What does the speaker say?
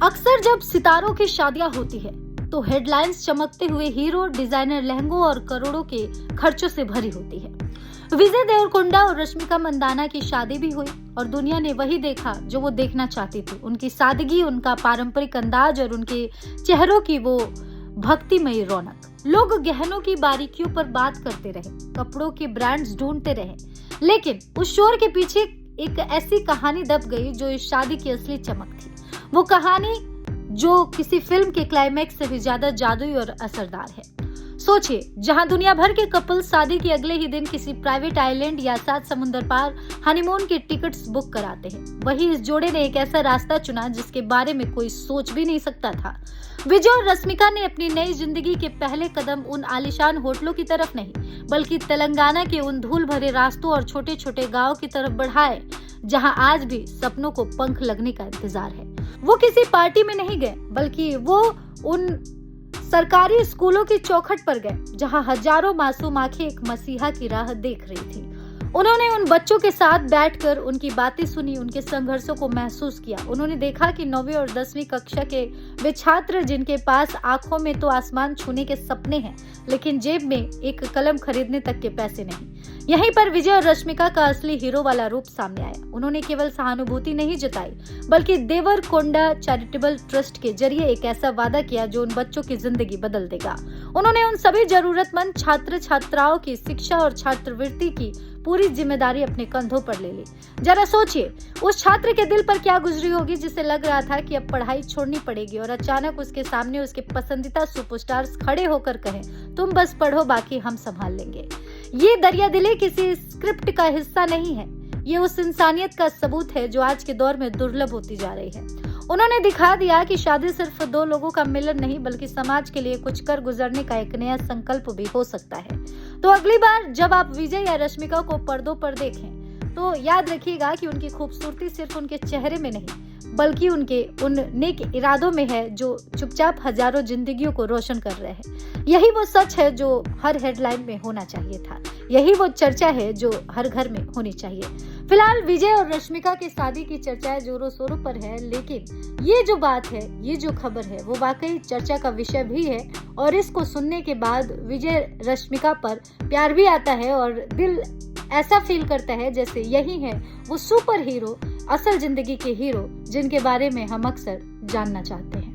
अक्सर जब सितारों की शादियां होती है तो हेडलाइंस चमकते हुए हीरो, डिजाइनर लहंगों और करोड़ों के खर्चों से भरी होती है। विजय देवरकोंडा और रश्मिका मंदाना की शादी भी हुई और दुनिया ने वही देखा जो वो देखना चाहती थी। उनकी सादगी, उनका पारंपरिक अंदाज और उनके चेहरों की वो भक्तिमयी रौनक। लोग गहनों की बारीकियों पर बात करते रहे, कपड़ों के ब्रांड्स ढूंढते रहे, लेकिन उस शोर के पीछे एक ऐसी कहानी दब गई जो इस शादी की असली चमक थी। वो कहानी जो किसी फिल्म के क्लाइमैक्स से भी ज्यादा जादुई और असरदार है। सोचिए, जहां दुनिया भर के कपल शादी के अगले ही दिन किसी प्राइवेट आइलैंड या 7 समुंदर पार हनीमून की टिकट्स बुक कराते हैं, वहीं इस जोड़े ने एक ऐसा रास्ता चुना जिसके बारे में कोई सोच भी नहीं सकता था। विजय और रश्मिका ने अपनी नई जिंदगी के पहले कदम उन आलीशान होटलों की तरफ नहीं, बल्कि तेलंगाना के उन धूल भरे रास्तों और छोटे छोटे गाँव की तरफ बढ़ाए, जहां आज भी सपनों को पंख लगने का इंतजार है। वो किसी पार्टी में नहीं गए, बल्कि वो उन सरकारी स्कूलों की चौखट पर गए जहां हजारों मासूम आंखें एक मसीहा की राह देख रही थी। उन्होंने उन बच्चों के साथ बैठकर उनकी बातें सुनी, उनके संघर्षों को महसूस किया। उन्होंने देखा कि 9वीं और 10वीं कक्षा के वे छात्र जिनके पास आंखों में तो आसमान छूने के सपने हैं, लेकिन जेब में एक कलम खरीदने तक के पैसे नहीं। यहीं पर विजय और रश्मिका का असली हीरो वाला रूप सामने आया। उन्होंने केवल सहानुभूति नहीं जताई, बल्कि देवरकोंडा चैरिटेबल ट्रस्ट के जरिए एक ऐसा वादा किया जो उन बच्चों की जिंदगी बदल देगा। उन्होंने उन सभी जरूरतमंद छात्र छात्राओं की शिक्षा और छात्रवृत्ति की पूरी जिम्मेदारी अपने कंधों पर ले ली। जरा सोचिए, उस छात्र के दिल पर क्या गुजरी होगी जिसे लग रहा था कि अब पढ़ाई छोड़नी पड़ेगी और अचानक उसके सामने उसके पसंदीदा सुपरस्टार्स खड़े होकर कहें, तुम बस पढ़ो, बाकी हम संभाल लेंगे। ये दरियादिली किसी स्क्रिप्ट का हिस्सा नहीं है, ये उस इंसानियत का सबूत है जो आज के दौर में दुर्लभ होती जा रही है। उन्होंने दिखा दिया कि शादी सिर्फ 2 लोगों का मिलन नहीं, बल्कि समाज के लिए कुछ कर गुजरने का एक नया संकल्प भी हो सकता है। तो अगली बार जब आप विजय या रश्मिका को पर्दों पर देखें, तो याद रखिएगा कि उनकी खूबसूरती सिर्फ उनके चेहरे में नहीं, बल्कि उनके उन नेक इरादों में है जो चुपचाप हजारों जिंदगियों को रोशन कर रहे हैं। यही वो सच है जो हर हेडलाइन में होना चाहिए था। यही वो चर्चा है जो हर घर में होनी चाहिए। फिलहाल विजय और रश्मिका की शादी की चर्चाएं जोरों शोरों पर है, लेकिन ये जो बात है, ये जो खबर है, वो वाकई चर्चा का विषय भी है। और इसको सुनने के बाद विजय रश्मिका पर प्यार भी आता है और दिल ऐसा फील करता है जैसे यही है वो सुपर हीरो, असल जिंदगी के हीरो जिनके बारे में हम अक्सर जानना चाहते हैं।